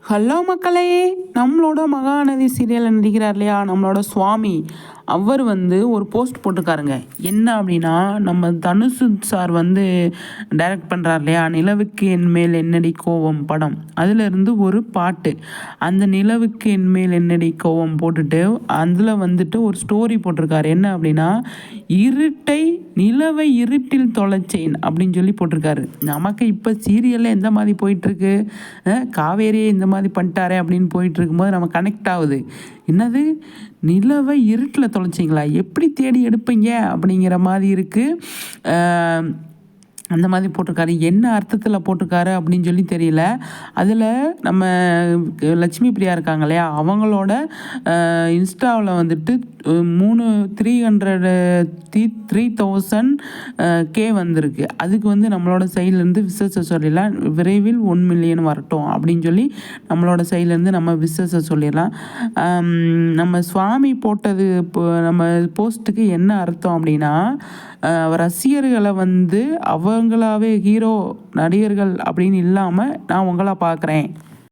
Hello மக்களே, நம்மளோட மகாநதி சீரியலில் நடிக்கிறார் இல்லையா நம்மளோட சுவாமி, அவர் ஒரு போஸ்ட் போட்டிருக்காருங்க. என்ன அப்படின்னா, நம்ம தனுஷ் சார் டைரக்ட் பண்ணுறார் இல்லையா நிலவுக்கு என்மேல் என்னடி கோவம் படம், அதிலிருந்து ஒரு பாட்டு. அந்த நிலவுக்கு என்மேல் என்னடி கோவம் போட்டுட்டு அதில் ஒரு ஸ்டோரி போட்டிருக்காரு. என்ன அப்படின்னா, நிலவை இருட்டில் தொலைச்சேன் அப்படின்னு சொல்லி போட்டிருக்காரு. நமக்கு இப்போ சீரியலில் எந்த மாதிரி போயிட்டுருக்கு, காவேரியே இந்த மாதிரி பண்ணிட்டாரே அப்படின்னு போயிட்டு இருக்கும்போது நம்ம கனெக்ட் ஆகுது. என்னது, நிலவை இருட்டில் தொலைச்சிங்களா, எப்படி தேடி எடுப்பீங்க அப்படிங்கிற மாதிரி இருக்குது. அந்த மாதிரி போட்டிருக்காரு. என்ன அர்த்தத்தில் போட்டிருக்காரு அப்படின்னு சொல்லி தெரியல. அதில் நம்ம லட்சுமி பிரியா இருக்காங்க இல்லையா, அவங்களோட இன்ஸ்டாவில் 3,000K வந்திருக்கு. அதுக்கு நம்மளோட சைட்லேருந்து விசேஷ சொல்லிடலாம். விரைவில் 1 மில்லியன் வரட்டும் அப்படின்னு சொல்லி நம்மளோட சைட்லேருந்து நம்ம விசேஷ சொல்லிடலாம். நம்ம சுவாமி போட்டது நம்ம போஸ்ட்டுக்கு என்ன அர்த்தம் அப்படின்னா, ரசிகர்களை அவங்களாவே ஹீரோ நடிகர்கள் அப்படின்னு இல்லாமல் நான் உங்களை பார்க்குறேன்.